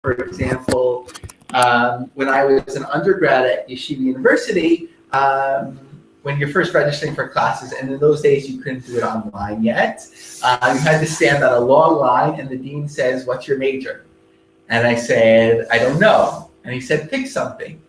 For example, when I was an undergrad at Yeshiva University, when you're first registering for classes, and in those days you couldn't do it online yet, you had to stand on a long line, and the dean says, "What's your major?" And I said, "I don't know." And he said, "Pick something."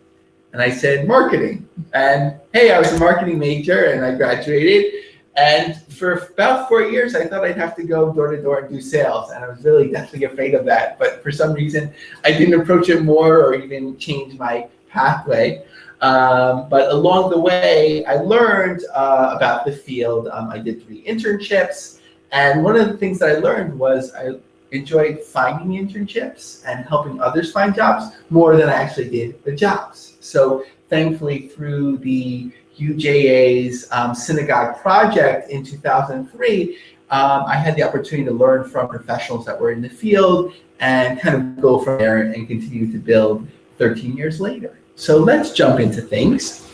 And I said, "Marketing." And hey, I was a marketing major, and I graduated. And for about 4 years, I thought I'd have to go door to door and do sales. And I was really deathly afraid of that. But for some reason, I didn't approach it more or even change my pathway. But along the way, I learned about the field. I did 3 internships. And one of the things that I learned was I enjoyed finding internships and helping others find jobs more than I actually did the jobs. So thankfully, through the UJA's synagogue project in 2003, I had the opportunity to learn from professionals that were in the field and kind of go from there and continue to build 13 years later. So let's jump into things.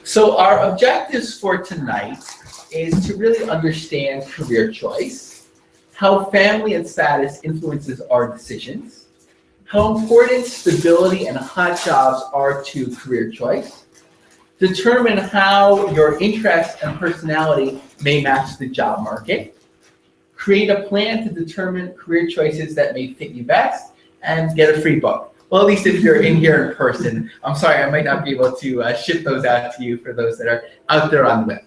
So our objectives for tonight is to really understand career choice, how family and status influences our decisions, how important stability and hot jobs are to career choice, determine how your interests and personality may match the job market, create a plan to determine career choices that may fit you best, and get a free book. Well, at least if you're in here in person. I'm sorry, I might not be able to ship those out to you for those that are out there on the web.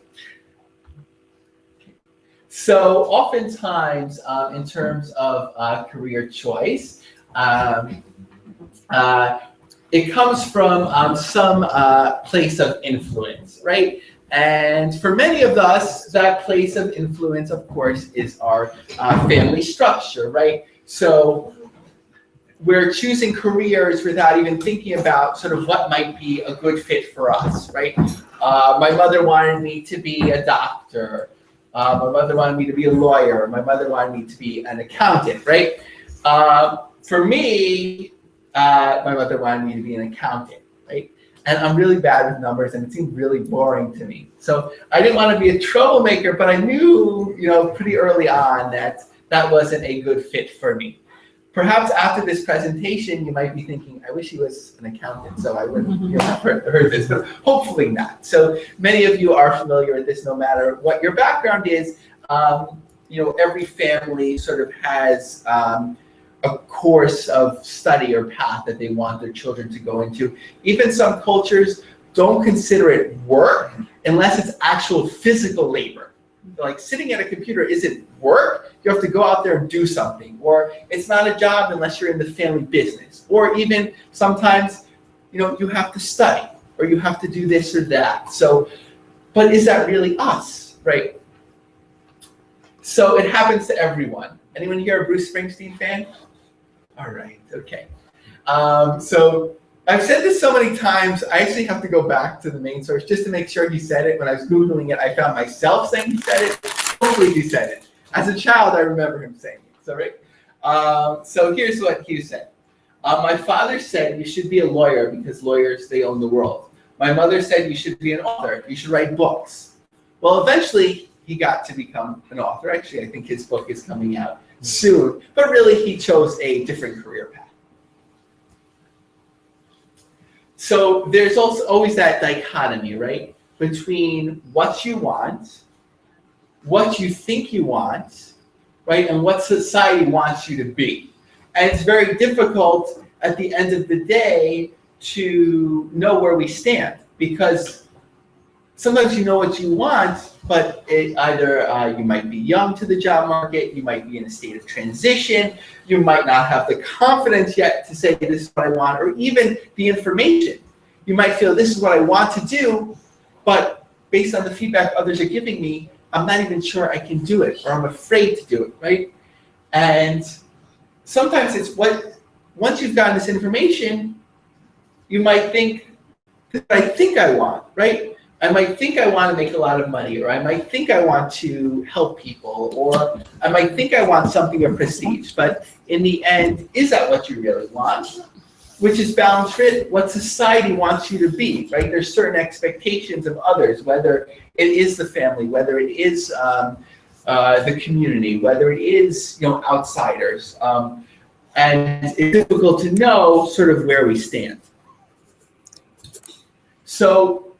So oftentimes, in terms of career choice, it comes from some place of influence, right? And for many of us, that place of influence, of course, is our family structure, right? So we're choosing careers without even thinking about sort of what might be a good fit for us, right? My mother wanted me to be a doctor. My mother wanted me to be a lawyer. My mother wanted me to be an accountant, right? For me, my mother wanted me to be an accountant, right? And I'm really bad with numbers, and it seemed really boring to me. So I didn't want to be a troublemaker, but I knew, pretty early on that that wasn't a good fit for me. Perhaps after this presentation, you might be thinking, I wish he was an accountant, so I wouldn't have heard this, but hopefully not. So many of you are familiar with this, no matter what your background is. Every family sort of has a course of study or path that they want their children to go into. Even some cultures don't consider it work unless it's actual physical labor. Like sitting at a computer isn't work. You have to go out there and do something. Or it's not a job unless you're in the family business. Or even sometimes, you have to study or you have to do this or that. So, but is that really us, right? So it happens to everyone. Anyone here a Bruce Springsteen fan? All right, okay. So I've said this so many times, I actually have to go back to the main source just to make sure he said it. When I was Googling it, I found myself saying he said it. Hopefully he said it. As a child, I remember him saying it. So, right? So here's what Hugh said. My father said you should be a lawyer because lawyers, they own the world. My mother said you should be an author. You should write books. Well, eventually he got to become an author. Actually, I think his book is coming out soon. But really, he chose a different career path. So there's also always that dichotomy, right? Between what you want, what you think you want, right? And what society wants you to be. And it's very difficult at the end of the day to know where we stand, because sometimes you know what you want, but either you might be young to the job market, you might be in a state of transition, you might not have the confidence yet to say this is what I want, or even the information. You might feel this is what I want to do, but based on the feedback others are giving me, I'm not even sure I can do it, or I'm afraid to do it, right? And sometimes it's once you've gotten this information, you might think, I think I want, right? I might think I want to make a lot of money, or I might think I want to help people, or I might think I want something of prestige. But in the end, is that what you really want? Which is balanced with what society wants you to be, right? There's certain expectations of others, whether it is the family, whether it is the community, whether it is outsiders, and it's difficult to know sort of where we stand. So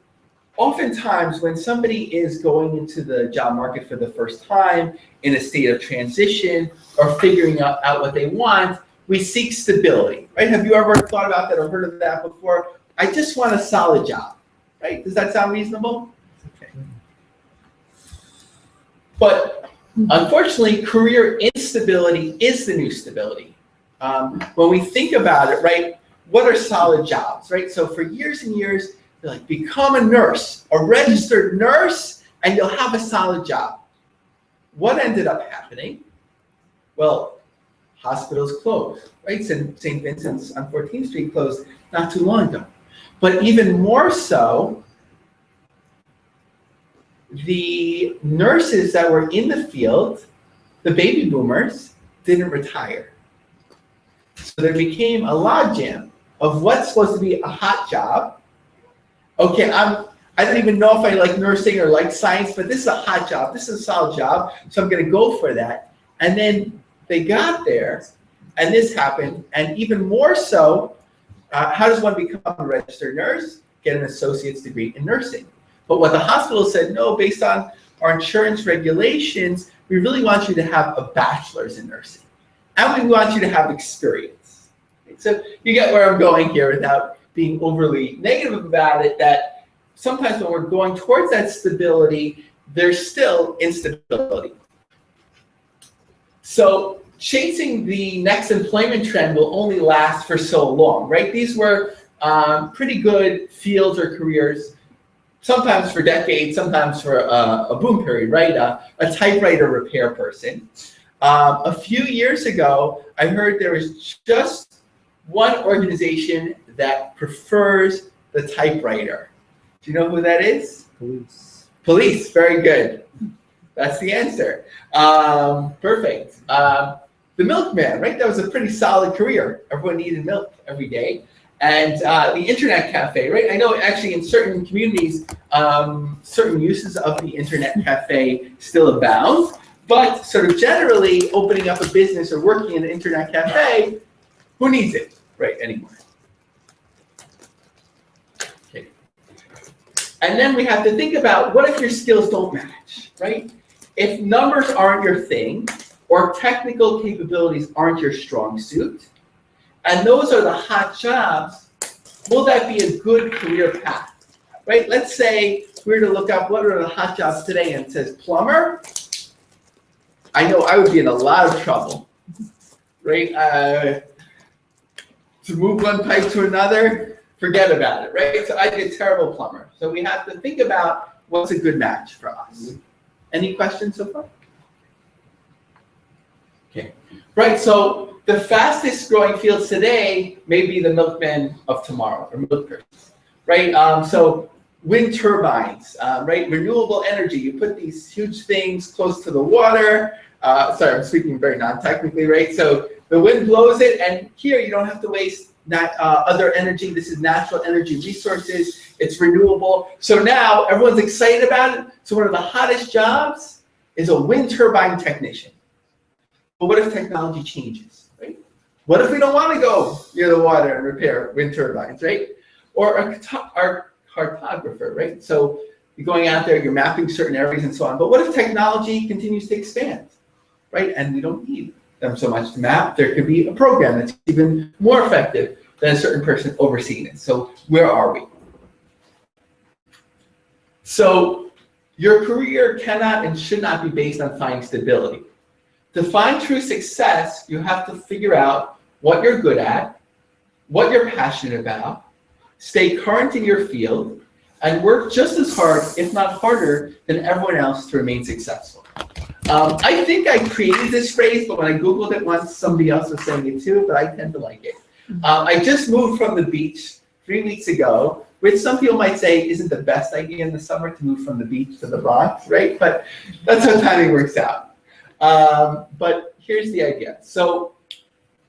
oftentimes when somebody is going into the job market for the first time, in a state of transition, or figuring out what they want, we seek stability, right? Have you ever thought about that or heard of that before? I just want a solid job, right? Does that sound reasonable? Okay. But unfortunately, career instability is the new stability. When we think about it, right, what are solid jobs, right? So for years and years, they're like, become a nurse, a registered nurse, and you'll have a solid job. What ended up happening? Well, hospitals closed, right? St. Vincent's on 14th Street closed not too long ago. But even more so, the nurses that were in the field, the baby boomers, didn't retire. So there became a logjam of what's supposed to be a hot job. Okay, I don't even know if I like nursing or like science, but this is a hot job. This is a solid job, so I'm going to go for that. And then they got there, and this happened. And even more so, how does one become a registered nurse? Get an associate's degree in nursing. But what the hospital said, no, based on our insurance regulations, we really want you to have a bachelor's in nursing. And we want you to have experience. So you get where I'm going here without being overly negative about it, that sometimes when we're going towards that stability, there's still instability. So chasing the next employment trend will only last for so long, right? These were pretty good fields or careers, sometimes for decades, sometimes for a boom period, right? A typewriter repair person. A few years ago, I heard there was just one organization that prefers the typewriter. Do you know who that is? Police. Police, very good. That's the answer. Perfect. The milkman, right? That was a pretty solid career. Everyone needed milk every day. And the internet cafe, right? I know actually in certain communities, certain uses of the internet cafe still abound, but sort of generally opening up a business or working in an internet cafe, who needs it, right, anymore? Okay. And then we have to think about, what if your skills don't match, right? If numbers aren't your thing, or technical capabilities aren't your strong suit, and those are the hot jobs, will that be a good career path, right? Let's say we were to look up what are the hot jobs today, and it says plumber. I know I would be in a lot of trouble, right? To move one pipe to another, forget about it, right? So I'd be a terrible plumber. So we have to think about what's a good match for us. Any questions so far? Okay, right, so the fastest growing fields today may be the milkmen of tomorrow, or milkers, right? So wind turbines, right? Renewable energy, you put these huge things close to the water. Sorry, I'm speaking very non-technically, right? So the wind blows it, and here you don't have to waste other energy. This is natural energy resources. It's renewable. So now everyone's excited about it. So one of the hottest jobs is a wind turbine technician. But what if technology changes, right? What if we don't want to go near the water and repair wind turbines, right? Or a cartographer, right? So you're going out there, you're mapping certain areas and so on. But what if technology continues to expand, right? And we don't need them so much to map. There could be a program that's even more effective than a certain person overseeing it. So where are we? So your career cannot and should not be based on finding stability. To find true success, you have to figure out what you're good at, what you're passionate about, stay current in your field, and work just as hard, if not harder, than everyone else to remain successful. I think I created this phrase, but when I Googled it once, somebody else was saying it too, but I tend to like it. I just moved from the beach 3 weeks ago, which some people might say isn't the best idea in the summer to move from the beach to the Bronx, right? But that's how timing works out. But here's the idea. So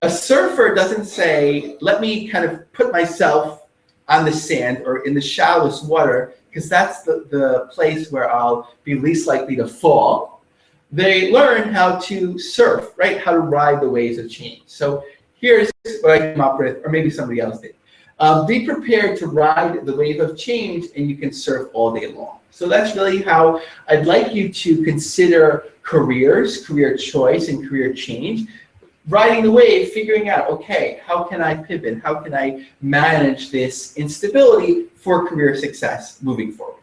a surfer doesn't say, let me kind of put myself on the sand or in the shallowest water, because that's the place where I'll be least likely to fall. They learn how to surf, right? How to ride the waves of change. So here's what I came up with, or maybe somebody else did. Be prepared to ride the wave of change, and you can surf all day long. So that's really how I'd like you to consider careers, career choice, and career change. Riding the wave, figuring out, okay, how can I pivot? How can I manage this instability for career success moving forward?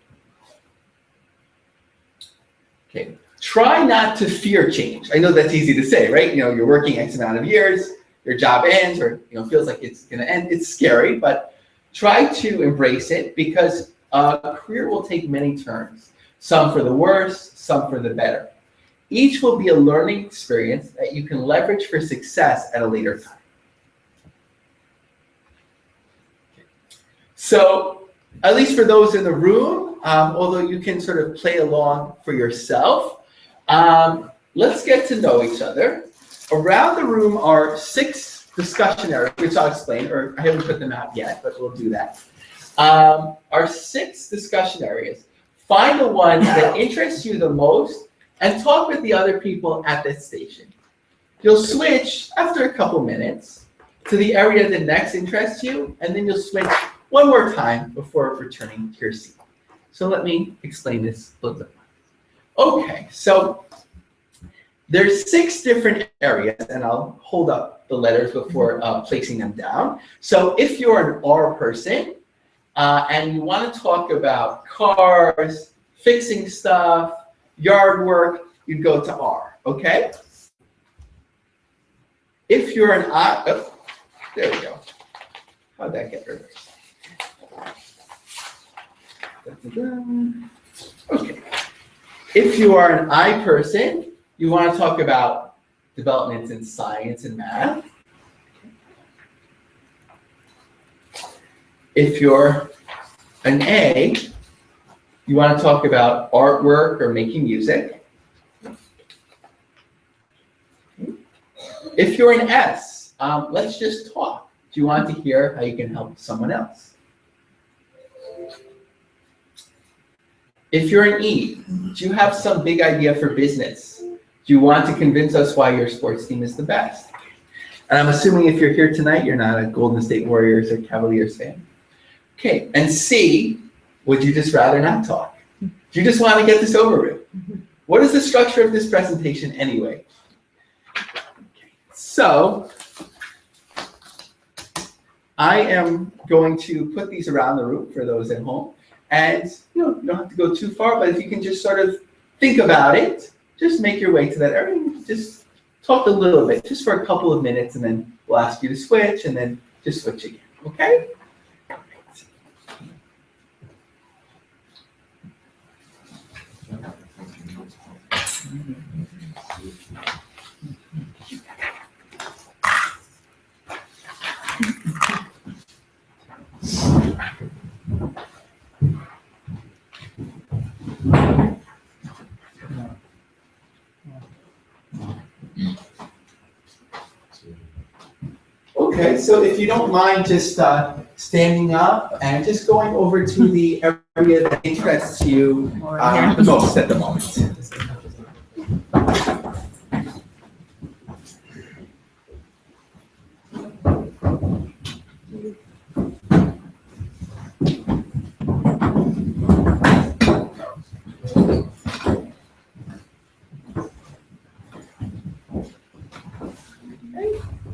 Okay, try not to fear change. I know that's easy to say, right? You know, you're working X amount of years, your job ends, or feels like it's gonna end. It's scary, but try to embrace it, because a career will take many turns. Some for the worse, some for the better. Each will be a learning experience that you can leverage for success at a later time. So, at least for those in the room, although you can sort of play along for yourself, let's get to know each other. Around the room are 6 discussion areas, which I'll explain, or I haven't put them out yet, but we'll do that. Are 6 discussion areas. Find the one that interests you the most and talk with the other people at that station. You'll switch after a couple minutes to the area that next interests you, and then you'll switch one more time before returning to your seat. So let me explain this a little bit more. Okay, so there's 6 different areas, and I'll hold up the letters before placing them down. So if you're an R person, and you want to talk about cars, fixing stuff, yard work, you'd go to R, okay? If you're an I, oh, there we go. How'd that get reversed? Okay. If you are an I person, you want to talk about developments in science and math. If you're an A, you want to talk about artwork or making music. If you're an S, let's just talk. Do you want to hear how you can help someone else? If you're an E, do you have some big idea for business? Do you want to convince us why your sports team is the best? And I'm assuming if you're here tonight, you're not a Golden State Warriors or Cavaliers fan. Okay, and C, would you just rather not talk? Do you just want to get this over with? What is the structure of this presentation anyway? So, I am going to put these around the room for those at home. And you don't have to go too far, but if you can just sort of think about it, just make your way to that area and just talk a little bit, just for a couple of minutes, and then we'll ask you to switch, and then just switch again, okay? Okay, so if you don't mind just standing up and just going over to the area that interests you the most at the moment.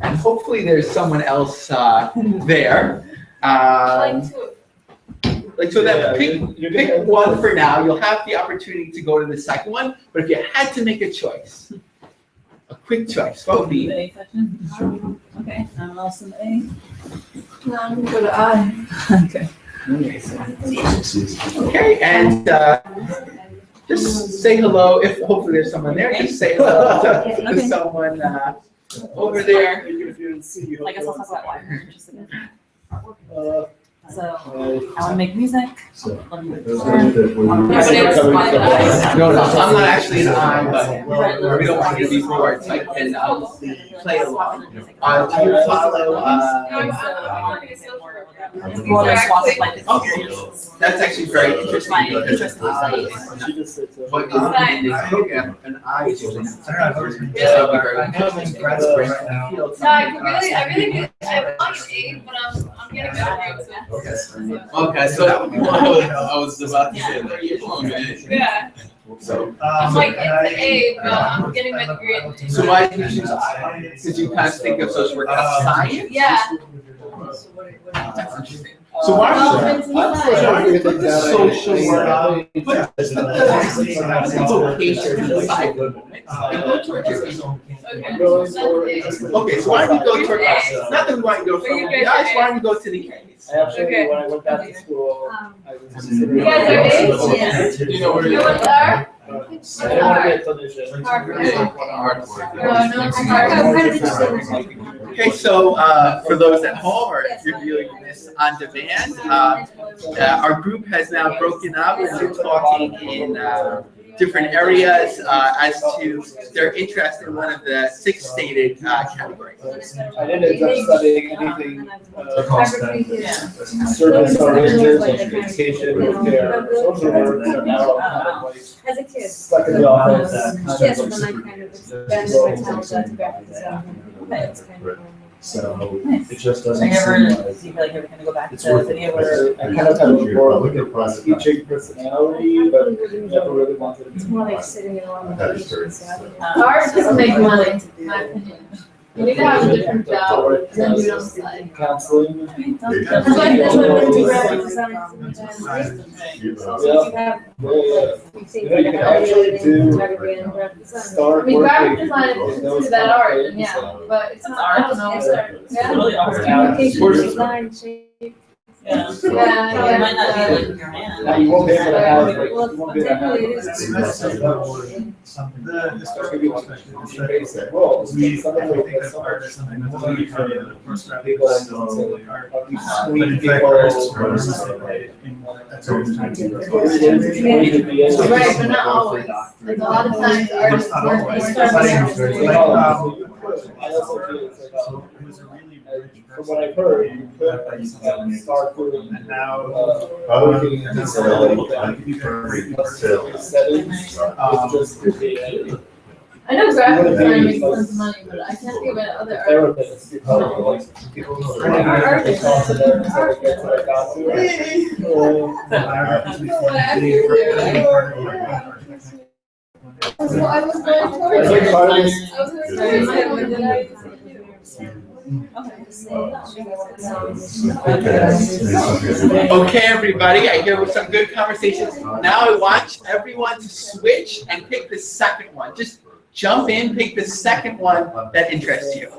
And hopefully there's someone else there. Like so that pick one for now. You'll have the opportunity to go to the second one, but if you had to make a choice, a quick choice, what would be? A section. Okay, I'm also an A. No, I'm gonna go to I. Okay. Okay, and just say hello. If hopefully there's someone there, just say hello to someone over there. I guess I'll talk about why. So I want to make music. No, I'm not actually an I, but we don't want you to be bored, so I can play along. Do you follow? Okay, that's actually very interesting because what is in this program, an I is usually I watched 8, but I'm getting better at it. Okay, so I was about to say that you're doing it. Yeah. So I'm like into 8, but I'm getting my degree in. so why did you choose I? Did you kind of think of social work as science? Yeah. That's interesting. So why don't you put the social work, put the vocation aside for a moment, and go towards your vision. Okay, so why don't we go toward us? Not that we want to go from the eyes, why don't we go to the A's? Actually, when I went back to school, I was considering. You guys are A's? Do you know where You you're know what they are? I didn't want to be a clinician. Okay, so for those at home or if you're viewing this on demand, our group has now broken up and we're talking in different areas as to their interest in one of the 6 stated categories. I didn't end up studying anything service oriented, like education, healthcare, social work, so now I'm kind of like As a kid. stuck in the office. Yes, but then I kind of expanded my talent into graphic design. It's kind of. So it just doesn't Do you seem ever, like do you feel like you're gonna go back it's to worth video it. where? I kind of have a more like a teaching personality, but never really wanted It's to. more like sitting in a lot of That is patients. Art doesn't make money, in my opinion. You need to have a different job and then do it on the side. Counseling. That's why I'm gonna do graphic design. So you have, Yeah. you think You know, you can actually do everything in graphic design. I Start mean, graphic working. design is considered that art, and yeah, but it's not, I don't know. It's art. It's Yeah. really art. Communication design, shape. Yeah. Yeah, It might not be like your hand. Now you won't be able to have, like, you Well, won't be able to have. technically it is. Maybe like basic roles. Some of them are so much people sweet people. Right, but not always. Like a lot of times artists work in From what I've heard, you could start doing working in settings, just creativity. I know graphic design makes tons of money, but I can't think of any other art. Therapists, that's what I got to. So I was going towards It's like it. part of this. I was going towards it. Okay, everybody, I hear some good conversations. Now I want everyone to switch and pick the second one. Just jump in, pick the second one that interests you.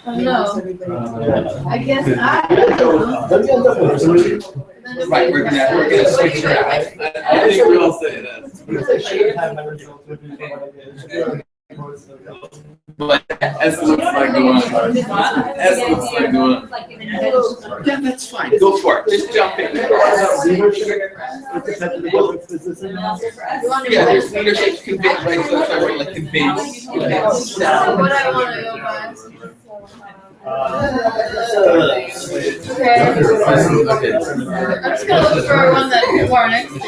No, I guess I don't know. Right, we're gonna switch around. I think we'll say that. But S looks like the one. S looks like the one. Yeah, that's fine. Go for it. Just jump in. Yeah, there's leadership, convince, right? So it's like convince. So what I want to go by. Okay. I'm just gonna look for one that's more next to.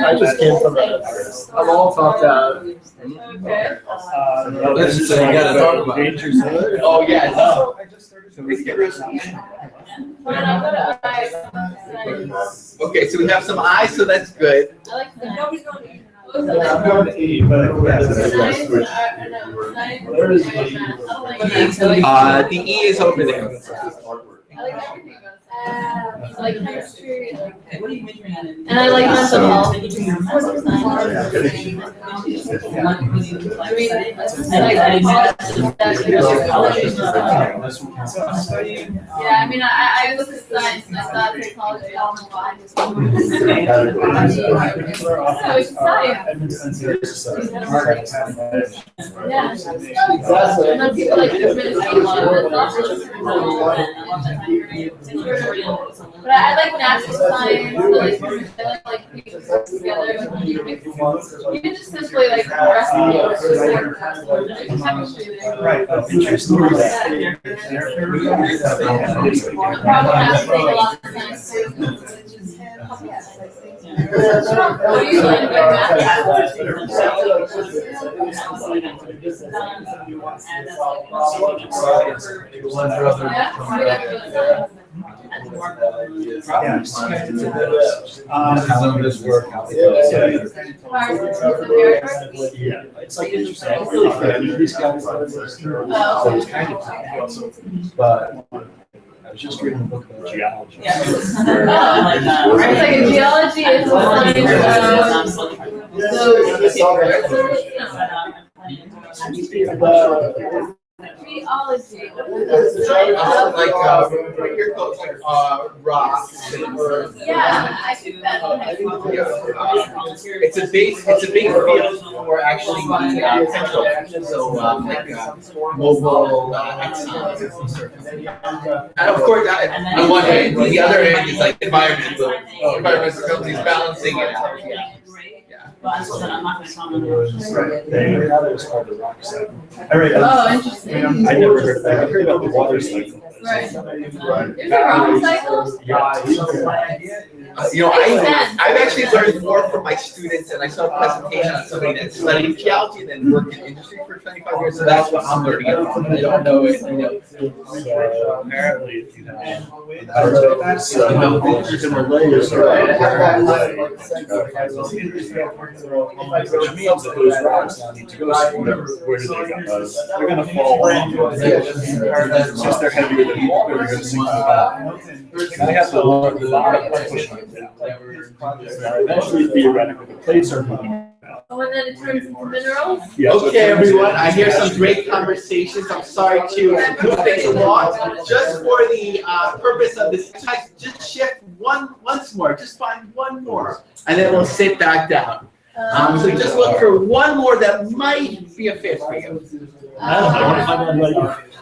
I just came from I'm all talked out. Okay. Let's just say you gotta talk about it. Oh, yeah, no. Let's get rid of that. Okay, so we have some I's, so that's good. I like the Nobody's going I'm going to E, but The E is over there. I like everything about I like chemistry, What are you majoring in? and I like mental health. I mean, yeah, I mean, I look at science and I technology, I don't know why. Yeah. And then people like but I like natural science, I like pieces together. You can just simply like recipe or chemistry there. Right. Interesting. Probably has to make a lot of sense. What do you like about How this work? Yeah, it's like interesting. I really think these guys so it's kind of but I was just reading a book about geology. It's like a geology is the geology. Like rocks and earth. Yeah, I think that. It's a big field for actually petrol. So mobile exxons. And of course, on one hand, the other hand is like environmental companies balancing it out. Yeah. Right. They was called the rock cycle. I read Oh, interesting. I never heard that. I heard about the water cycle. Right. There's a rock cycle? I've actually learned more from my students, and I saw a presentation on somebody that studied geology and then worked in industry for 25 years, so that's what I'm learning about. I don't know it, So apparently, if you have layers which means that those rocks now need to go somewhere. Where do they go? They're going to fall in. Since they're heavier than water, they're going to sink to the bottom. I have to lower the bottom by pushing it down. Eventually, theoretically, the plates are moving. Oh, and then it turns into minerals? Yeah, so Okay, everyone, I hear some great conversations. I'm sorry to move things along. Just for the purpose of this exercise, just shift once more. Just find one more, and then we'll sit back down. So just look for one more that might be a fit for you.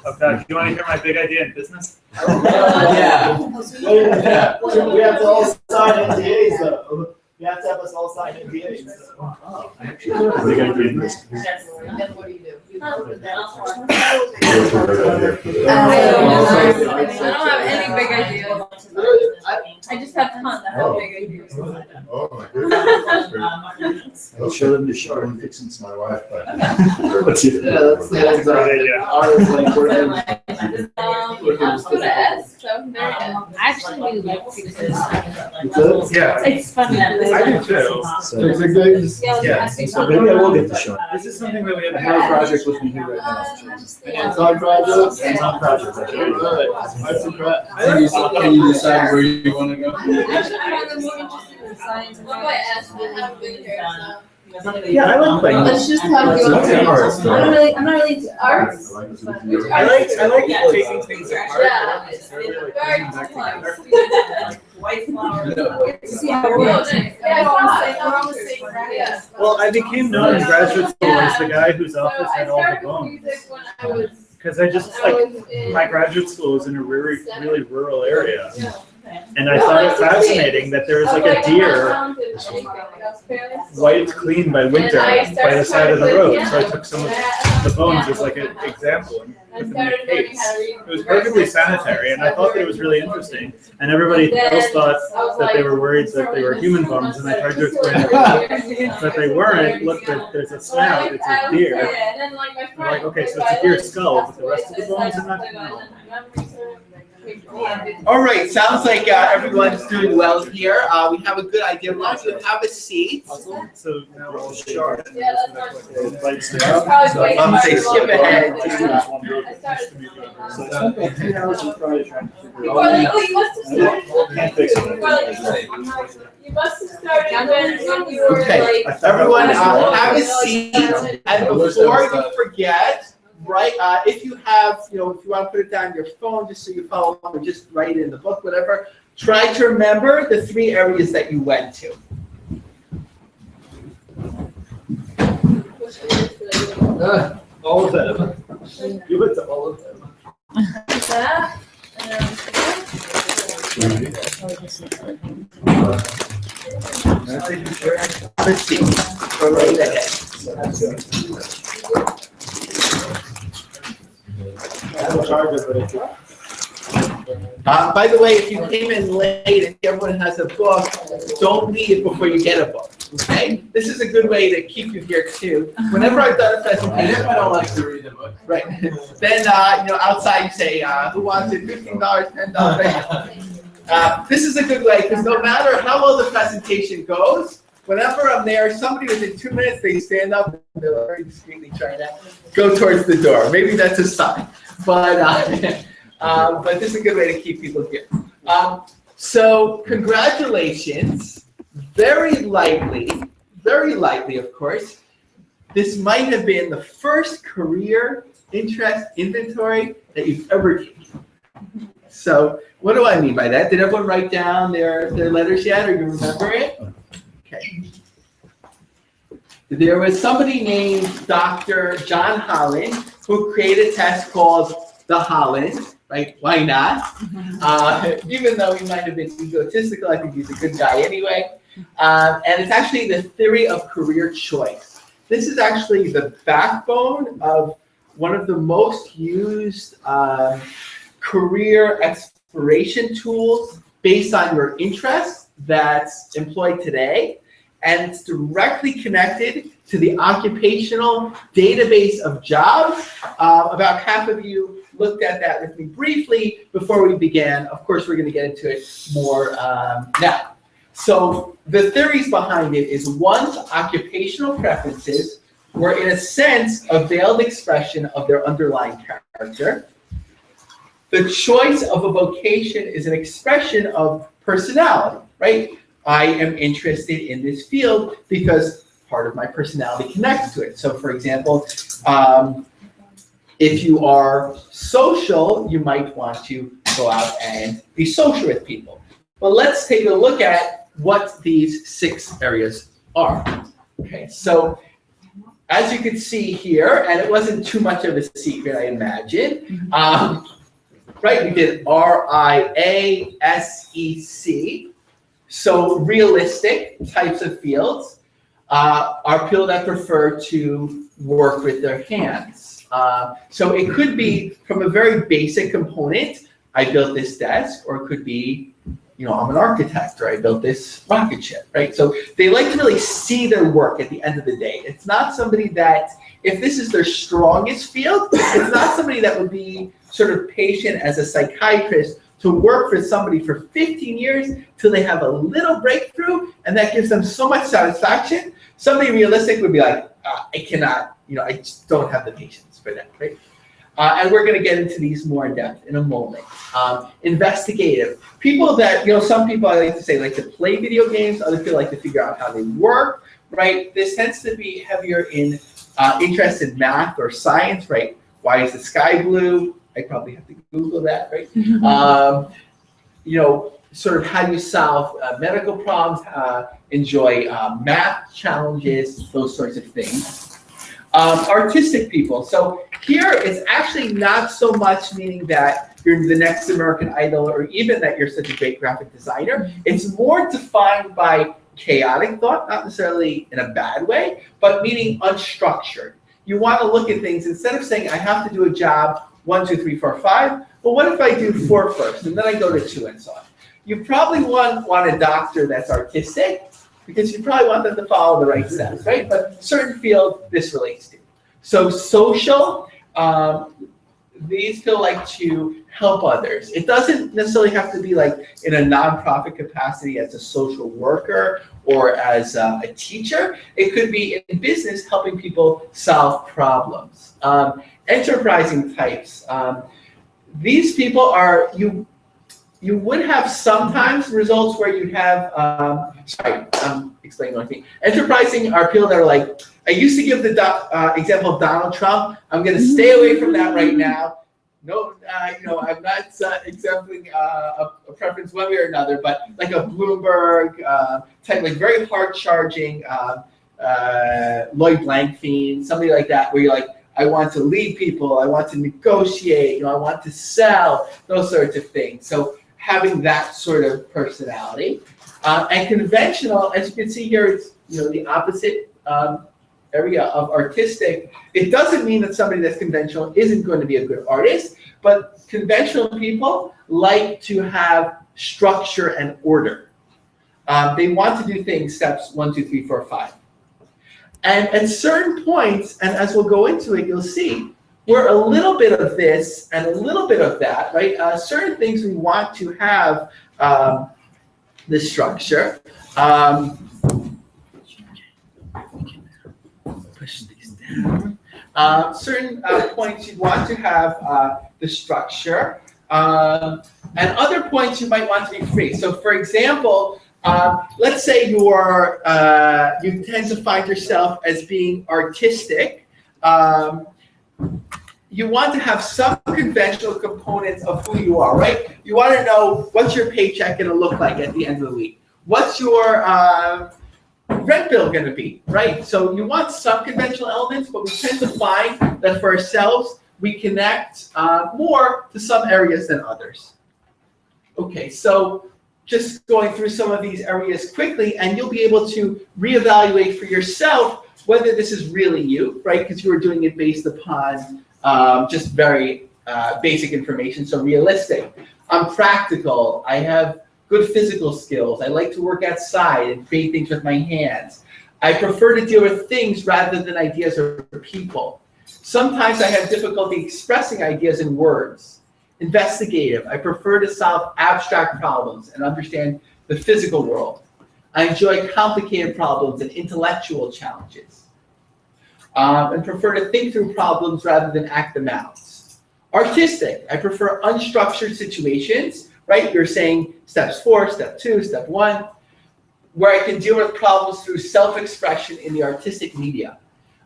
Okay, do you want to hear my big idea in business? Yeah. We have to all sign NDAs though. You have to have us all sign NDAs. I think I agree with this. Then what do you do? I don't have any big ideas. I just have tons. I have big ideas. Oh my goodness. I'll show them the show and fix it to my wife, but. That's a great idea. I'll go to S, so there it is. I actually really like pictures. Yeah, It's funny. I do too. So, Yeah. so maybe I will get the show. This is something that we I have. have a project with me here right now. Hands-on projects. Hands-on project. Good. Arts and crafts. Can you decide where you want to go? Actually, I'm more interested in science and I'll go S, I haven't been here, so. Yeah, I like playing. Let's just have you. What's in arts? I'm not really into arts. I like taking things apart. Yeah, it's very White flowers. Yeah, we're on the same idea. Well, I became known in graduate school as the guy whose office had all the I started bones. with music when I was. Because I just my graduate school was in a really rural area. And I thought it fascinating that there was like a deer wiped clean by winter by the side of the road. So I took some of the bones as like an example and put them in a case. It was perfectly sanitary, and I thought that it was really interesting. And everybody else thought that they were worried that they were human bones, and I tried to explain that they weren't. Look, there's a snout, it's a deer. I'm like, okay, so it's a deer skull, but the rest of the bones are not. No. All right, sounds like everyone's doing well here. We have a good idea. Why don't you have a seat? So now we'll start. Yeah, that's Lights It's down. probably way I'm saying too skip much. ahead. I started. So it's not like 3 hours of Friday trying to figure You are like, oh, you must have started. Can't fix it. You must have started when you were Okay, like. everyone, have a seat. And before you forget, right, if you have, if you want to put it down on your phone, just so you follow along, or just write it in the book, whatever. Try to remember the 3 areas that you went to. All of them. You went to all of them. That, Let's see. Go right ahead. I'm in charge of it. By the way, if you came in late and everyone has a book, don't leave before you get a book. Okay? This is a good way to keep you here too. Whenever I've done a presentation, I don't like to read the book. Right. Then outside you say, who wants it? $15, $10. This is a good way because no matter how well the presentation goes, whenever I'm there, somebody within 2 minutes they stand up and they're very discreetly trying to go towards the door. Maybe that's a sign, but this is a good way to keep people here. So congratulations. Very likely, of course, this might have been the first career interest inventory that you've ever taken. So what do I mean by that? Did everyone write down their letters yet, or you remember it? Okay. There was somebody named Dr. John Holland who created a test called the Holland, right? Why not? Even though he might have been egotistical, I think he's a good guy anyway. And it's actually the theory of career choice. This is actually the backbone of one of the most used career exploration tools based on your interests that's employed today. And it's directly connected to the occupational database of jobs. About half of you looked at that with me briefly before we began. Of course, we're going to get into it more now. So the theories behind it is one's occupational preferences were, in a sense, a veiled expression of their underlying character. The choice of a vocation is an expression of personality, right? I am interested in this field because part of my personality connects to it. So for example, if you are social, you might want to go out and be social with people. But let's take a look at what these 6 areas are. Okay, so as you can see here, and it wasn't too much of a secret, I imagine, right, we did RIASEC. So realistic types of fields are people that prefer to work with their hands. So it could be from a very basic component, I built this desk, or it could be, I'm an architect, or I built this rocket ship, right? So they like to really see their work at the end of the day. It's not somebody that, if this is their strongest field, it's not somebody that would be sort of patient as a psychiatrist to work for somebody for 15 years till they have a little breakthrough, and that gives them so much satisfaction. Somebody realistic would be like, I cannot, I just don't have the patience for that, right? And we're going to get into these more in depth in a moment. Investigative. People that, some people, I like to say, like to play video games. Other people like to figure out how they work, right? This tends to be heavier in interest in math or science, right? Why is the sky blue? I probably have to Google that, right? Sort of how do you solve medical problems, enjoy math challenges, those sorts of things. Artistic people. So here it's actually not so much meaning that you're the next American Idol or even that you're such a great graphic designer. It's more defined by chaotic thought, not necessarily in a bad way, but meaning unstructured. You want to look at things instead of saying I have to do a job 1, 2, 3, 4, 5. Well, what if I do 4 first and then I go to 2 and so on? You probably want a doctor that's artistic because you probably want them to follow the right steps, right? But certain field this relates to. So social, these people like to help others. It doesn't necessarily have to be like in a nonprofit capacity as a social worker or as a teacher. It could be in business helping people solve problems. Enterprising types. These people are, you would have sometimes results where you'd have, explaining one thing. Enterprising are people that are like, I used to give the example of Donald Trump. I'm going to stay away from that right now. No, I'm not exempling a preference one way or another, but like a Bloomberg type, like very hard charging Lloyd Blankfein, somebody like that, where you're like, I want to lead people, I want to negotiate, I want to sell, those sorts of things. So having that sort of personality. And conventional, as you can see here, it's the opposite area of artistic. It doesn't mean that somebody that's conventional isn't going to be a good artist, but conventional people like to have structure and order. They want to do things steps 1, 2, 3, 4, 5. And at certain points, and as we'll go into it, you'll see, we're a little bit of this and a little bit of that, right? Certain things we want to have the structure. Push these down. Certain points you want to have the structure, and other points you might want to be free. So, for example, let's say you tend to find yourself as being artistic. You want to have some conventional components of who you are, right? You want to know what's your paycheck going to look like at the end of the week. What's your rent bill going to be, right? So you want some conventional elements, but we tend to find that for ourselves, we connect more to some areas than others. Okay, so just going through some of these areas quickly, and you'll be able to reevaluate for yourself whether this is really you, right? Because you were doing it based upon just very basic information, so realistic. I'm practical. I have good physical skills. I like to work outside and create things with my hands. I prefer to deal with things rather than ideas or people. Sometimes I have difficulty expressing ideas in words. Investigative. I prefer to solve abstract problems and understand the physical world. I enjoy complicated problems and intellectual challenges. And prefer to think through problems rather than act them out. Artistic. I prefer unstructured situations, right? You're saying steps 4, step 2, step 1, where I can deal with problems through self-expression in the artistic media.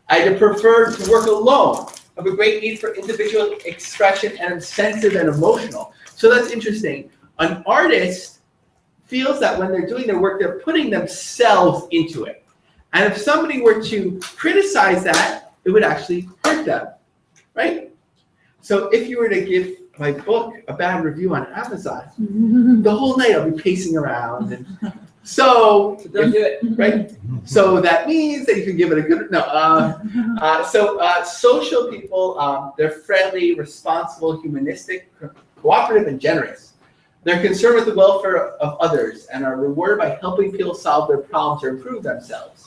I prefer to work alone. I have a great need for individual expression, and I'm sensitive and emotional. So that's interesting. An artist feels that when they're doing their work, they're putting themselves into it. And if somebody were to criticize that, it would actually hurt them, right? So if you were to give my book a bad review on Amazon, the whole night I'll be pacing around. And so don't do it. Right? So that means that you can give it a good, social people, they're friendly, responsible, humanistic, cooperative, and generous. They're concerned with the welfare of others and are rewarded by helping people solve their problems or improve themselves.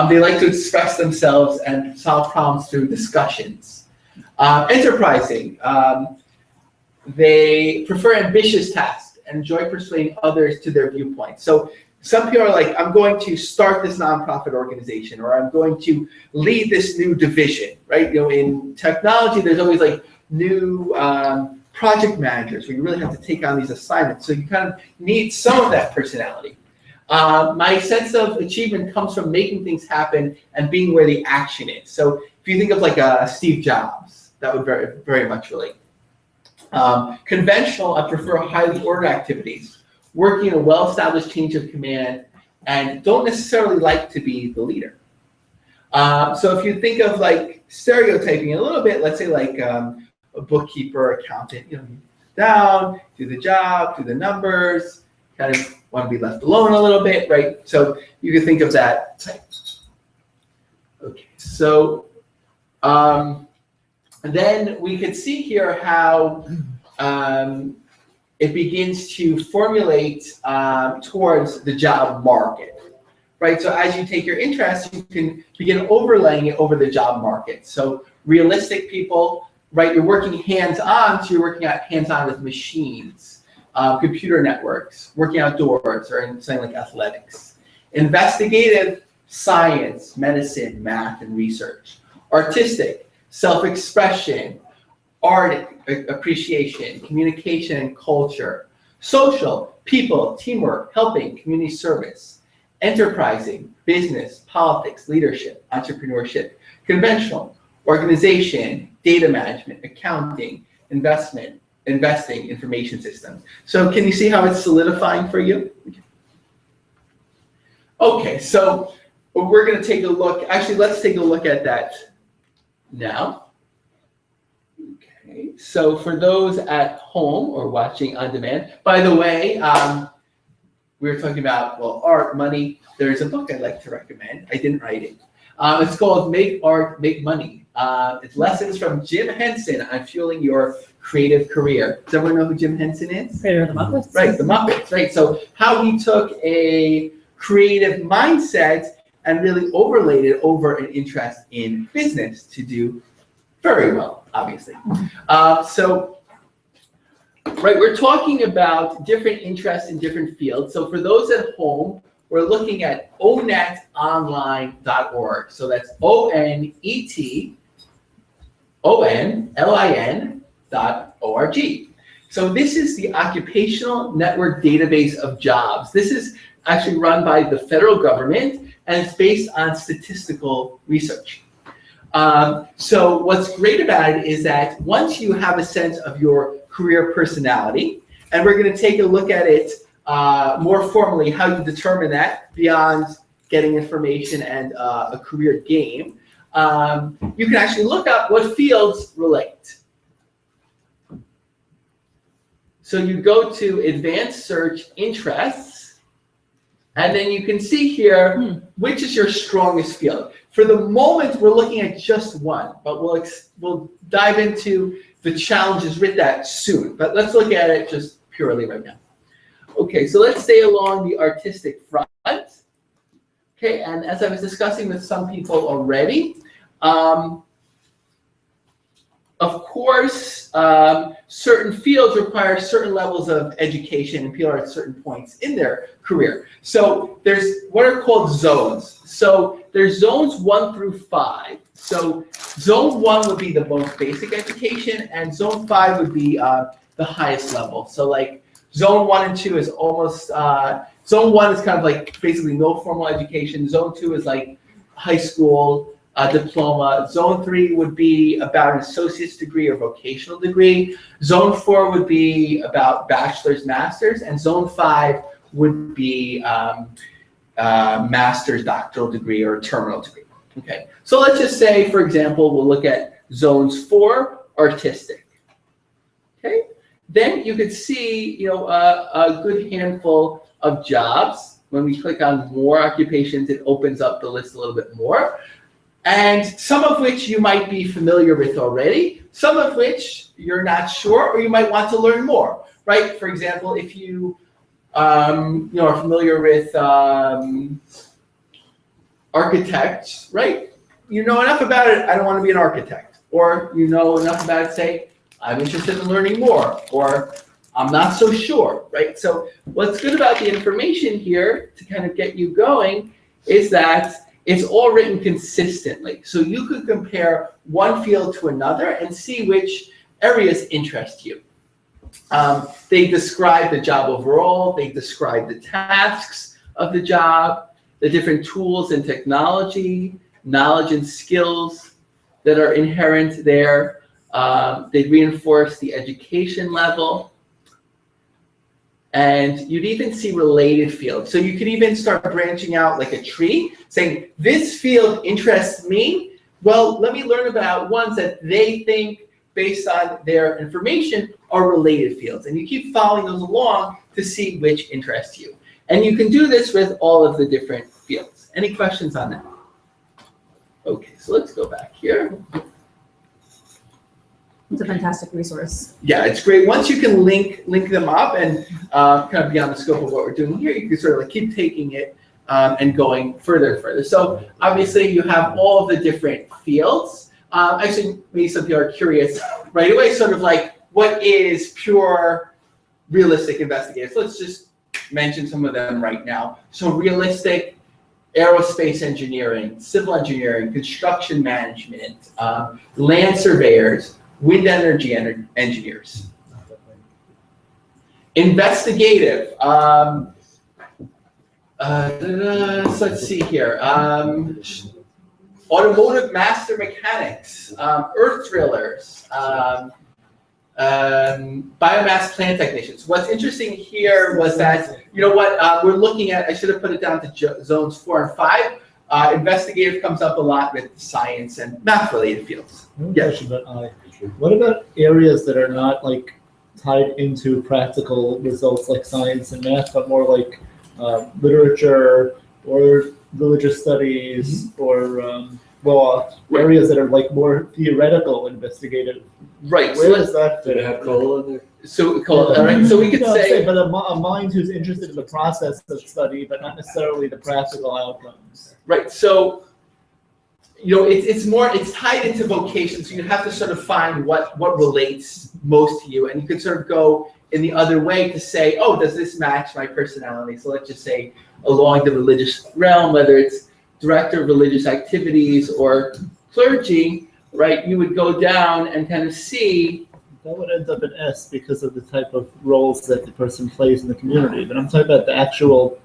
They like to express themselves and solve problems through discussions. Enterprising. They prefer ambitious tasks and enjoy persuading others to their viewpoints. So some people are like, I'm going to start this nonprofit organization, or I'm going to lead this new division, right? In technology, there's always like new project managers where you really have to take on these assignments. So you kind of need some of that personality. My sense of achievement comes from making things happen and being where the action is. So if you think of like Steve Jobs, that would very, very much relate. Conventional, I prefer highly ordered activities, working in a well-established chain of command, and don't necessarily like to be the leader. So if you think of like stereotyping a little bit, let's say like a bookkeeper, accountant, down, do the job, do the numbers, kind of want to be left alone a little bit, right? So you can think of that type. Okay, so then we could see here how it begins to formulate towards the job market, right? So as you take your interest, you can begin overlaying it over the job market. So realistic people, right? You're working hands-on, so you're working out hands-on with machines, computer networks, working outdoors, or in something like athletics. Investigative, science, medicine, math, and research. Artistic, self-expression, art appreciation, communication and culture. Social, people, teamwork, helping, community service. Enterprising, business, politics, leadership, entrepreneurship. Conventional, organization, data management, accounting, investing information systems. So can you see how it's solidifying for you? Okay, so we're going to take a look. Actually, let's take a look at that now. Okay, so for those at home or watching on demand, by the way, we were talking about, well, art, money. There's a book I'd like to recommend. I didn't write it. It's called Make Art, Make Money. It's lessons from Jim Henson on fueling your creative career. Does everyone know who Jim Henson is? Creator of the Muppets. Right, the Muppets, right? So how he took a creative mindset and really overlaid it over an interest in business to do very well, obviously. Right, we're talking about different interests in different fields. So for those at home, we're looking at onetonline.org. So that's ONETONLIN.org. So this is the Occupational Network Database of Jobs. This is actually run by the federal government, and it's based on statistical research. So what's great about it is that once you have a sense of your career personality, and we're going to take a look at it more formally, how you determine that beyond getting information and a career game, you can actually look up what fields relate. So you go to Advanced Search Interests, and then you can see here which is your strongest field. For the moment, we're looking at just one, but we'll dive into the challenges with that soon. But let's look at it just purely right now. Okay, so let's stay along the artistic front. Okay, and as I was discussing with some people already, of course, certain fields require certain levels of education, and people are at certain points in their career. So there's what are called zones. So there's zones 1 through 5. So zone 1 would be the most basic education, and zone 5 would be the highest level. So like zone 1 and 2 is almost, zone 1 is kind of like basically no formal education. Zone 2 is like high school diploma. Zone 3 would be about an associate's degree or vocational degree. Zone 4 would be about bachelor's, master's, and zone 5 would be master's, doctoral degree, or terminal degree. Okay, so let's just say, for example, we'll look at zones 4, artistic. Okay, then you could see, a good handful of jobs. When we click on more occupations, it opens up the list a little bit more. And some of which you might be familiar with already, some of which you're not sure, or you might want to learn more, right? For example, if you are familiar with architects, right? You know enough about it, I don't want to be an architect. Or you know enough about it, say, I'm interested in learning more, or I'm not so sure, right? So what's good about the information here to kind of get you going is that it's all written consistently. So you could compare one field to another and see which areas interest you. They describe the job overall. They describe the tasks of the job, the different tools and technology, knowledge and skills that are inherent there. They reinforce the education level. And you'd even see related fields. So you could even start branching out like a tree, saying, this field interests me. Well, let me learn about ones that they think, based on their information, are related fields. And you keep following those along to see which interests you. And you can do this with all of the different fields. Any questions on that? Okay, so let's go back here. It's a fantastic resource. Yeah, it's great. Once you can link them up and kind of beyond the scope of what we're doing here, you can sort of like keep taking it and going further and further. So obviously you have all of the different fields. Actually, maybe some people are curious right away, sort of like, what is pure realistic investigative? So let's just mention some of them right now. So realistic, aerospace engineering, civil engineering, construction management, land surveyors, wind energy engineers. Investigative. So let's see here. Automotive master mechanics, earth drillers, biomass plant technicians. What's interesting here was that, you know what, we're looking at, I should have put it down to zones 4 and 5. Investigative comes up a lot with science and math related fields. Yes. What about areas that are not like tied into practical results like science and math, but more like literature or religious studies or law, areas that are like more theoretical, investigative? Right. Where does that fit? Did it have cola in there? So, right. So we could say, but a mind who's interested in the process of study, but not necessarily the practical outcomes. right. So, you know, it's tied into vocation. So you have to sort of find what relates most to you, and you could sort of go in the other way to say, oh, does this match my personality? So let's just say along the religious realm, whether it's director of religious activities or clergy, right? You would go down and kind of see. That would end up in S because of the type of roles that the person plays in the community. But I'm talking about the actual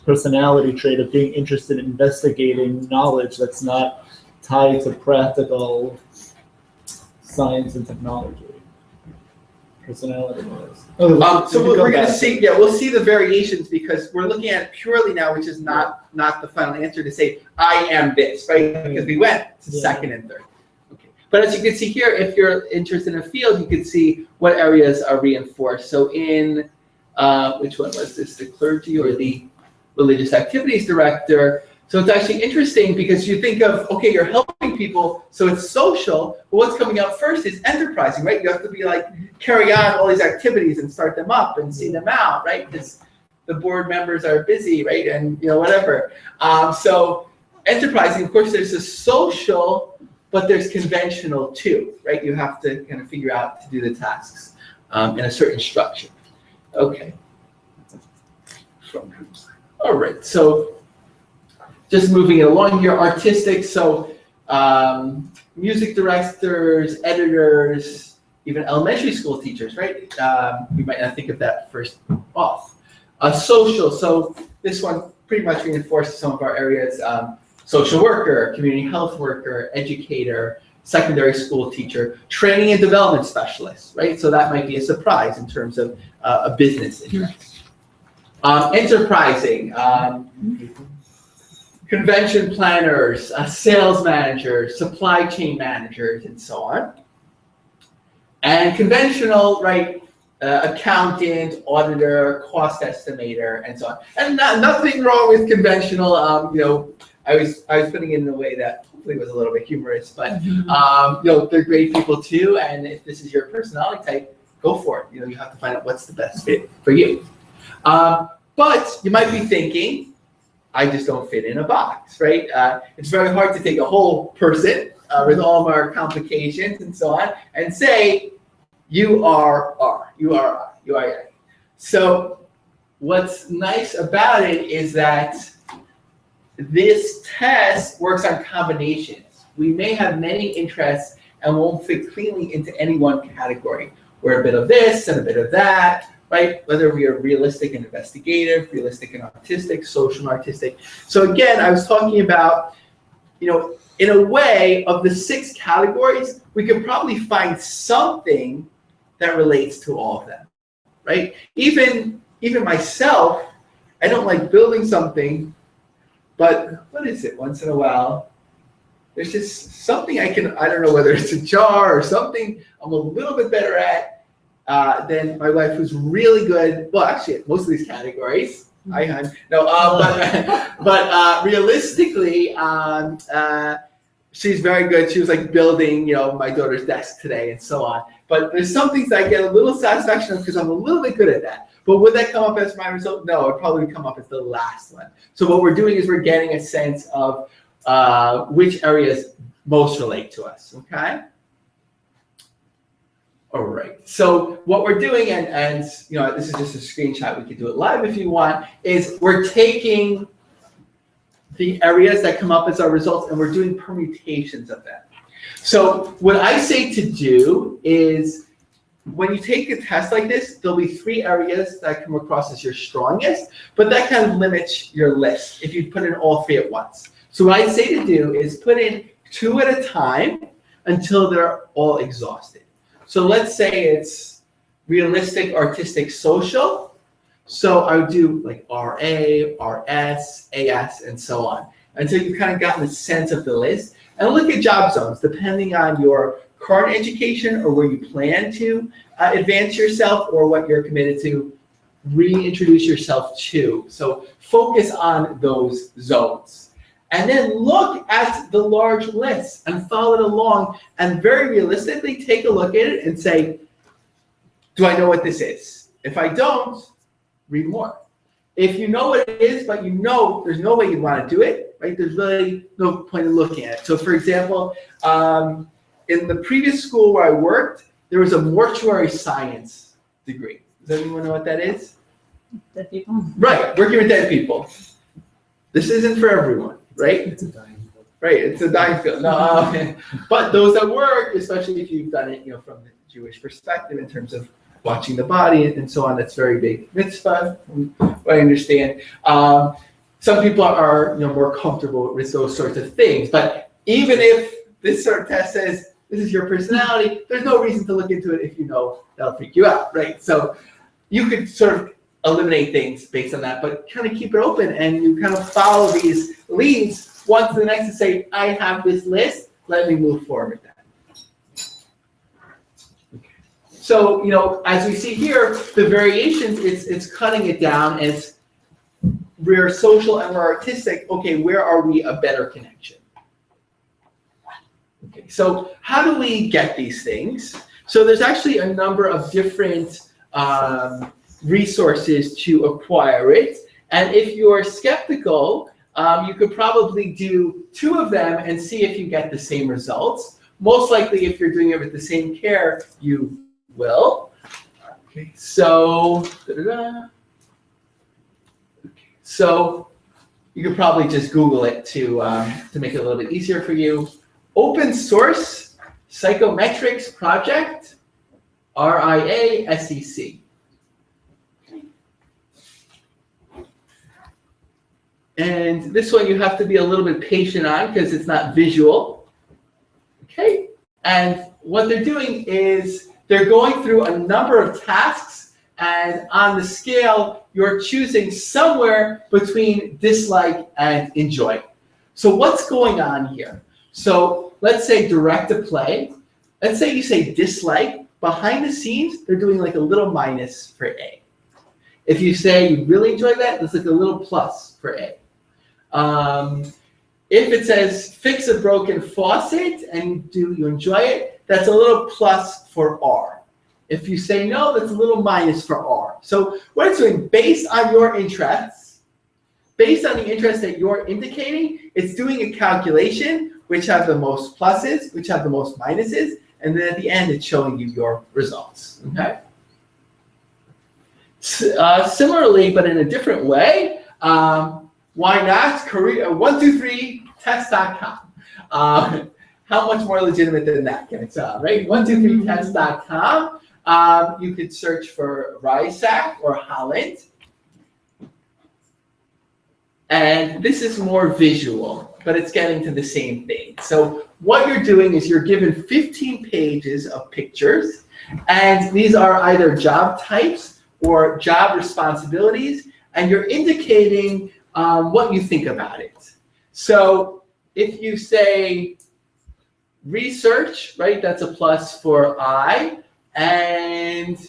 personality trait of being interested in investigating knowledge that's not tied to practical science and technology. Personality-wise. So we're going to see, we'll see the variations because we're looking at purely now, which is not the final answer to say, I am this, right? Because we went to second and third. Okay. But as you can see here, if you're interested in a field, you can see what areas are reinforced. So in, which one was this, the clergy or the religious activities director? So it's actually interesting because you think of, okay, you're helping people, so it's social, but what's coming up first is enterprising, right? You have to be like, carry on all these activities and start them up and see them out, right? Because the board members are busy, right? And, you know, whatever. So enterprising, of course, there's a social, but there's conventional too, right? You have to kind of figure out to do the tasks in a certain structure. Okay. All right, so just moving it along here, artistic, so music directors, editors, even elementary school teachers, right? We might not think of that first off. Social, so this one pretty much reinforces some of our areas. Social worker, community health worker, educator, secondary school teacher, training and development specialist, right? So that might be a surprise in terms of a business interest. Enterprising, convention planners, sales managers, supply chain managers, and so on. And conventional, right, accountant, auditor, cost estimator, and so on. And nothing wrong with conventional. You know, I was putting it in a way that hopefully was a little bit humorous, but you know, they're great people too. And if this is your personality type, go for it. You know, you have to find out what's the best fit for you. But you might be thinking, I just don't fit in a box, right? It's very hard to take a whole person with all of our complications and so on and say, you are R, you are I, you are A. So what's nice about it is that this test works on combinations. We may have many interests and won't fit cleanly into any one category. We're a bit of this and a bit of that, right? Whether we are realistic and investigative, realistic and artistic, social and artistic. So again, I was talking about, you know, in a way of the 6 categories, we could probably find something that relates to all of them, right? Even myself, I don't like building something, but what is it? Once in a while, there's just something I don't know whether it's a jar or something I'm a little bit better at than my wife, who's really good. Well, actually, most of these categories. But realistically, she's very good. She was like building, you know, my daughter's desk today and so on. But there's some things that I get a little satisfaction of because I'm a little bit good at that. But would that come up as my result? No, it'd probably come up as the last one. So what we're doing is we're getting a sense of which areas most relate to us, okay? All right, so what we're doing, and you know, this is just a screenshot, we could do it live if you want, is we're taking the areas that come up as our results and we're doing permutations of them. So what I say to do is, when you take a test like this, there'll be 3 areas that come across as your strongest, but that kind of limits your list if you put in all 3 at once. So what I say to do is put in 2 at a time until they're all exhausted. So let's say it's realistic, artistic, social. So I would do like RA, RS, AS, and so on. Until you've kind of gotten a sense of the list. And look at job zones, depending on your current education or where you plan to advance yourself or what you're committed to reintroduce yourself to. So focus on those zones. And then look at the large list and follow it along and very realistically take a look at it and say, do I know what this is? If I don't, read more. If you know what it is, but you know there's no way you'd want to do it, right? There's really no point in looking at it. So for example, in the previous school where I worked, there was a mortuary science degree. Does anyone know what that is? Dead people. Right, working with dead people. This isn't for everyone, right? It's a dying field. Right, it's a dying field. No, but those that work, especially if you've done it, from the Jewish perspective in terms of watching the body and so on, that's very big mitzvah, from what I understand. Some people are more comfortable with those sorts of things, but even if this sort of test says this is your personality, there's no reason to look into it if you know that'll freak you out, right? So you could sort of eliminate things based on that, but kind of keep it open and you kind of follow these leads one to the next and say, I have this list, let me move forward with that. So, as we see here, the variations, it's cutting it down, and it's we're social and we're artistic. Okay, where are we a better connection? Okay, so how do we get these things? So there's actually a number of different resources to acquire it. And if you're skeptical, you could probably do 2 of them and see if you get the same results. Most likely, if you're doing it with the same care, you will. Okay, so so you could probably just Google it to make it a little bit easier for you. Open source psychometrics project, RIASEC. And this one you have to be a little bit patient on because it's not visual. Okay, and what they're doing is they're going through a number of tasks, and on the scale, you're choosing somewhere between dislike and enjoy. So what's going on here? So let's say direct a play. Let's say you say dislike. Behind the scenes, they're doing like a little minus for A. If you say you really enjoy that, there's like a little plus for A. If it says fix a broken faucet and you enjoy it, that's a little plus for R. If you say no, that's a little minus for R. So what it's doing, based on your interests, based on the interest that you're indicating, it's doing a calculation which have the most pluses, which have the most minuses, and then at the end, it's showing you your results. Okay. Similarly, but in a different way, why not? Korea123test.com. How much more legitimate than that can it sound, right? 123test.com. You could search for Rysak or Holland. And this is more visual, but it's getting to the same thing. So what you're doing is you're given 15 pages of pictures, and these are either job types or job responsibilities, and you're indicating what you think about it. So if you say research, right, that's a plus for I. And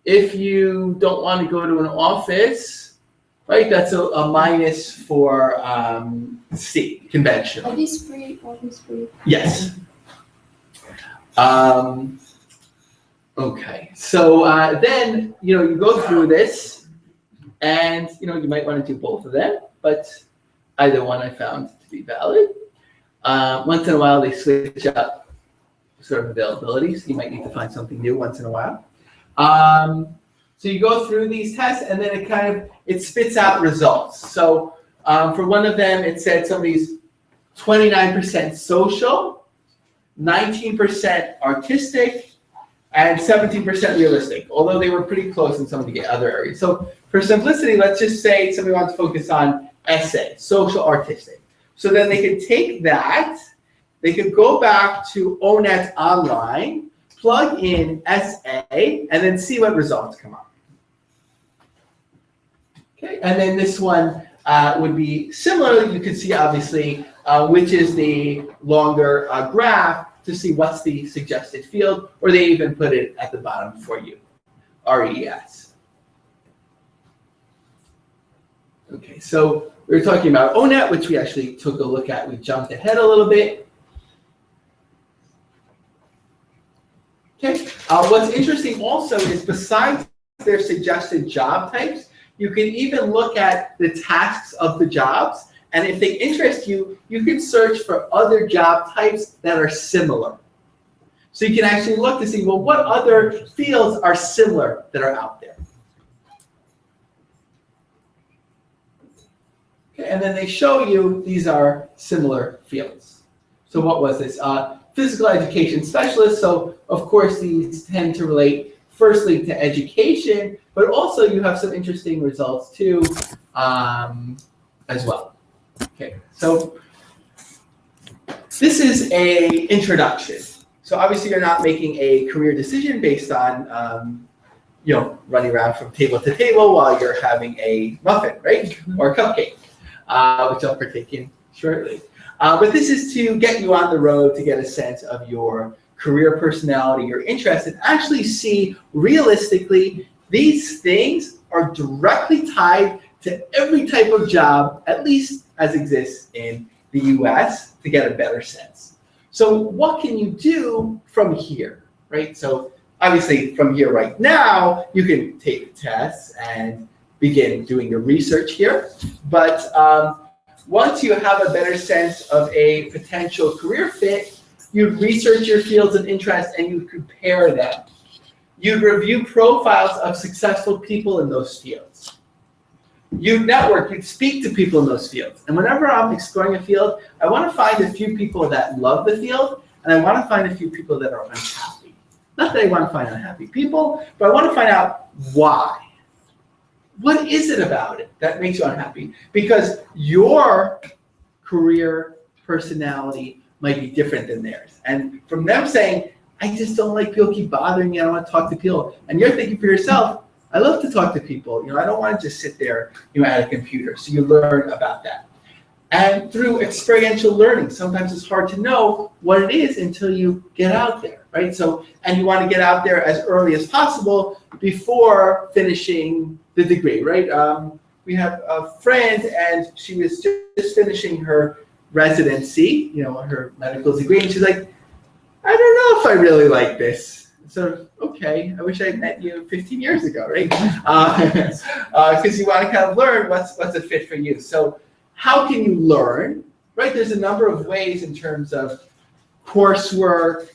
if you don't want to go to an office, right, that's a minus for C, conventional. Are these free? Yes. Okay. So then, you go through this, and, you might want to do both of them, but either one I found to be valid. Once in a while, they switch up sort of availability, so you might need to find something new once in a while. So you go through these tests, and then it spits out results. So for one of them, it said somebody's 29% social, 19% artistic, and 17% realistic, although they were pretty close in some of the other areas. So for simplicity, let's just say somebody wants to focus on essay, social, artistic. So then they could take that, they could go back to ONET Online, plug in SA, and then see what results come up. Okay, and then this one would be similar. You can see, obviously, which is the longer graph to see what's the suggested field, or they even put it at the bottom for you, RES. Okay, so we were talking about ONET, which we actually took a look at. We jumped ahead a little bit. Okay, what's interesting also is besides their suggested job types, you can even look at the tasks of the jobs. And if they interest you, you can search for other job types that are similar. So you can actually look to see, well, what other fields are similar that are out there? Okay, and then they show you these are similar fields. So what was this? Physical education specialist. So of course, these tend to relate firstly to education, but also you have some interesting results too as well. Okay, so this is a introduction. So obviously you're not making a career decision based on running around from table to table while you're having a muffin, right? Or a cupcake, which I'll partake in shortly. But this is to get you on the road to get a sense of your career personality, your interest, and actually see realistically these things are directly tied to every type of job, at least as exists in the US, to get a better sense. So what can you do from here, right? So obviously from here right now, you can take tests and begin doing your research here. But once you have a better sense of a potential career fit, you'd research your fields of interest and you compare them. You'd review profiles of successful people in those fields. You'd network, you'd speak to people in those fields. And whenever I'm exploring a field, I want to find a few people that love the field, and I want to find a few people that are unhappy. Not that I want to find unhappy people, but I want to find out why. What is it about it that makes you unhappy? Because your career personality might be different than theirs. And from them saying, I just don't like people keep bothering me, I don't want to talk to people. And you're thinking for yourself, I love to talk to people. I don't want to just sit there, at a computer. So you learn about that. And through experiential learning, sometimes it's hard to know what it is until you get out there, right? So, and you want to get out there as early as possible before finishing the degree, right? We have a friend, and she was just finishing her residency, her medical degree, and she's like, I don't know if I really like this. So, okay, I wish I had met you 15 years ago, right? Because you want to kind of learn what's a fit for you. So how can you learn, right? There's a number of ways in terms of coursework,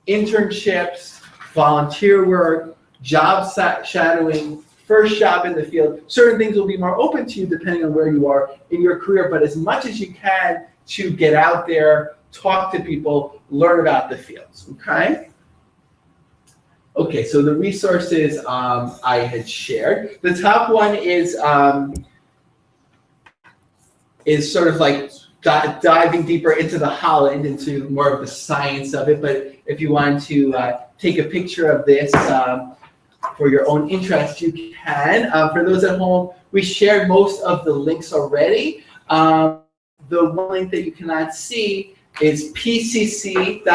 internships, volunteer work, job shadowing, first job in the field. Certain things will be more open to you depending on where you are in your career, but as much as you can to get out there, talk to people, learn about the fields, okay? Okay, so the resources I had shared. The top one is sort of like diving deeper into the Holland, into more of the science of it. But if you want to take a picture of this for your own interest, you can. For those at home, we shared most of the links already. The one link that you cannot see is pcc.edu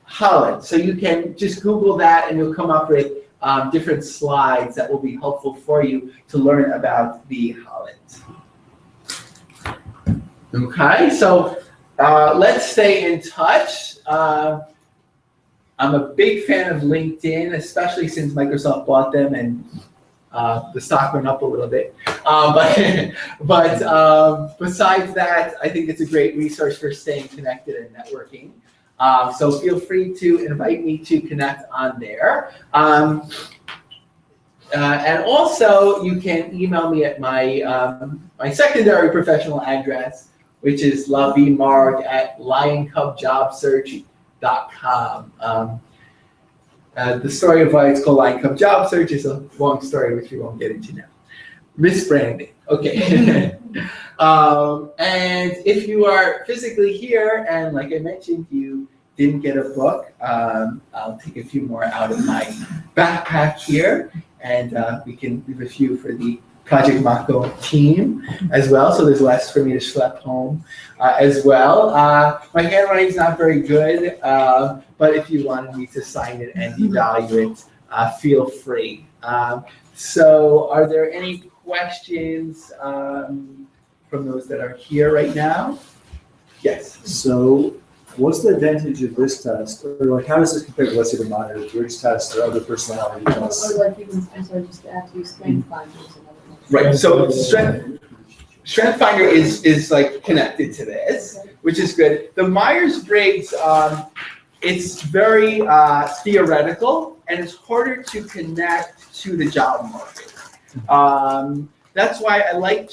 Holland. So you can just Google that and you'll come up with different slides that will be helpful for you to learn about the Holland. Okay, so let's stay in touch. I'm a big fan of LinkedIn, especially since Microsoft bought them and the stock went up a little bit. But besides that, I think it's a great resource for staying connected and networking. So feel free to invite me to connect on there. And also, you can email me at my my secondary professional address, which is laviemarg@lioncubjobsearch.com. The story of why it's called Lion Cub Job Search is a long story, which we won't get into now. Misbranding. Okay. And if you are physically here, and like I mentioned, you didn't get a book, I'll take a few more out of my backpack here, and we can leave a few for the Project Makom team as well, so there's less for me to schlep home as well. My handwriting's not very good, but if you wanted me to sign it and evaluate it, feel free. So are there any questions from those that are here right now? Yes. So what's the advantage of this test? Or like, how does this compare to, let's say, the Myers-Briggs test or other personality tests? Or like even, I'm sorry, just to add to strength finders and other ones. Right, so Strength Finder is like connected to this, which is good. The Myers-Briggs, it's very theoretical, and it's harder to connect to the job market. That's why I like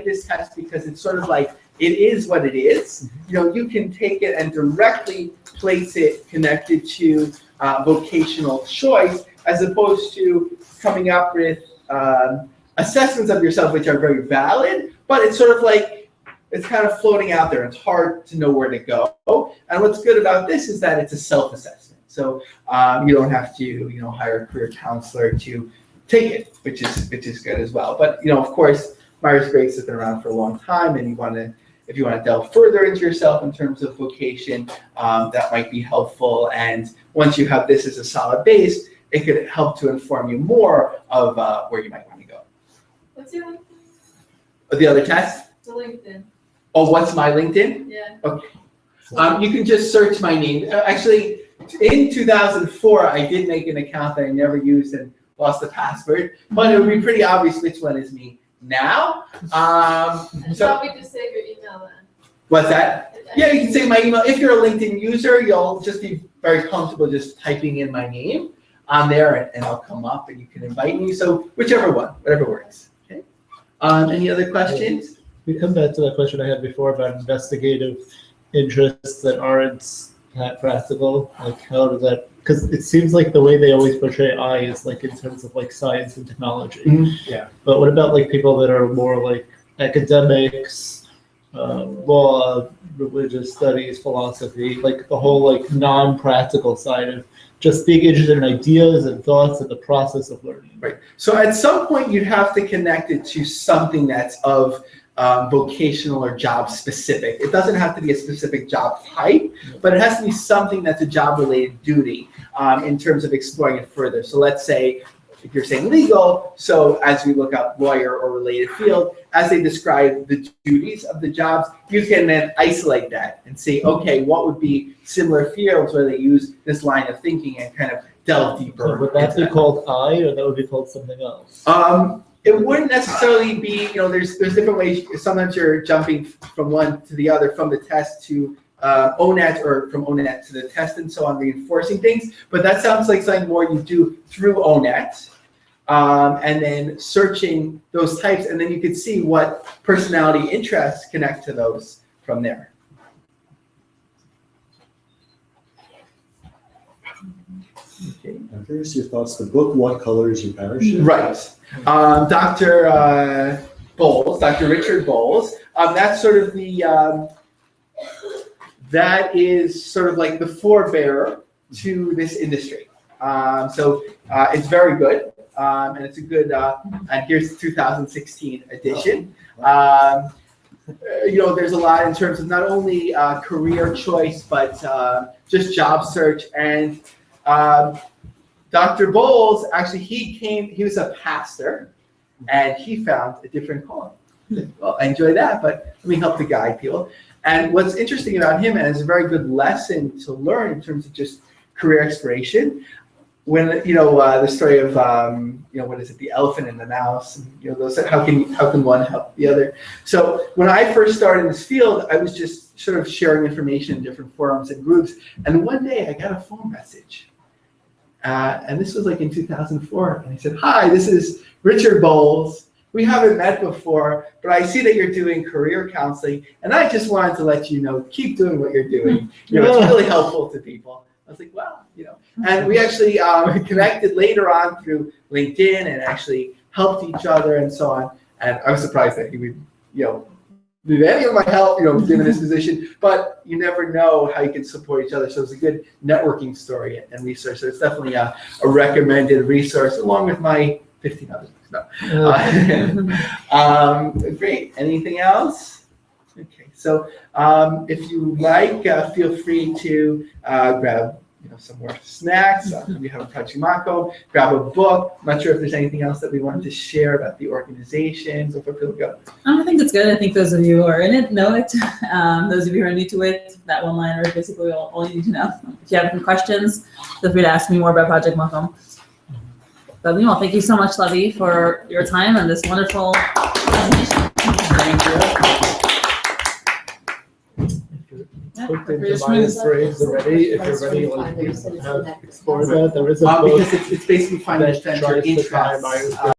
this test, because it's sort of like, it is what it is. You know, you can take it and directly place it connected to vocational choice, as opposed to coming up with assessments of yourself, which are very valid, but it's sort of like, it's kind of floating out there. It's hard to know where to go. And what's good about this is that it's a self-assessment. So you don't have to, you know, hire a career counselor to take it, which is good as well. But, you know, of course, Myers-Briggs has been around for a long time, and if you want to delve further into yourself in terms of vocation, that might be helpful. And once you have this as a solid base, it could help to inform you more of where you might want to go. What's your LinkedIn? The other test? The LinkedIn. Oh, what's my LinkedIn? Yeah. Okay. You can just search my name. Actually, in 2004, I did make an account that I never used and lost the password, but it would be pretty obvious which one is me now. So Probably just save your email then. What's that? Yeah, you can say my email. If you're a LinkedIn user, you'll just be very comfortable just typing in my name on there, and I'll come up, and you can invite me. So whichever one, whatever works. Okay. Any other questions? We come back to that question I had before about investigative interests that aren't that practical. Like, how does that? Because it seems like the way they always portray I is like in terms of like science and technology. Mm-hmm. Yeah. But what about like people that are more like academics, law, religious studies, philosophy, like the whole like non-practical side of just being interested in ideas and thoughts and the process of learning. Right. So at some point, you'd have to connect it to something that's of vocational or job specific. It doesn't have to be a specific job type, but it has to be something that's a job related duty in terms of exploring it further. So let's say, if you're saying legal, so as we look up lawyer or related field, as they describe the duties of the jobs, you can then isolate that and say, okay, what would be similar fields where they use this line of thinking and kind of delve deeper. So would that be called I, or that would be called something else? It wouldn't necessarily be, you know, there's different ways. Sometimes you're jumping from one to the other, from the test to ONET, or from ONET to the test, and so on, reinforcing things. But that sounds like something more you do through ONET, and then searching those types, and then you could see what personality interests connect to those from there. Okay. I'm curious your thoughts. The book, What Color Is Your Parachute? Right. Dr. Bowles, Dr. Richard Bowles, that's sort of the, that is sort of like the forebearer to this industry. So it's very good, and it's a good, and here's the 2016 edition. You know, there's a lot in terms of not only career choice, but just job search. And Dr. Bowles, actually, he was a pastor, and he found a different calling. Well, I enjoy that, but let me help to guide people. And what's interesting about him, and it's a very good lesson to learn in terms of just career exploration, when, you know, the story of, you know, what is it, the elephant and the mouse, and, you know, those, how can one help the other? So when I first started in this field, I was just sort of sharing information in different forums and groups, and one day I got a phone message. And this was like in 2004, and he said, "Hi, this is Richard Bowles. We haven't met before, but I see that you're doing career counseling, and I just wanted to let you know, keep doing what you're doing. You know, it's really helpful to people." I was like, wow, you know. And we actually connected later on through LinkedIn and actually helped each other and so on. And I was surprised that he would, you know, need any of my help, given this position, but you never know how you can support each other. So it's a good networking story and resource. So it's definitely a recommended resource along with my 15 others. No. Great. Anything else? Okay. So if you like, feel free to grab some more snacks. We have a Project Makom. Grab a book. I'm not sure if there's anything else that we wanted to share about the organization. So far, go. I think it's good. I think those of you who are in it know it. Those of you who are new to it, that one-liner is basically all you need to know. If you have any questions, feel free to ask me more about Project Makom. But meanwhile, thank you so much, Lavie, for your time and this wonderful presentation. Thank you. Looked into Myers-Briggs already. If you're ready, like, you have explored that. There is a book because it's basically finding that your charts the time interests.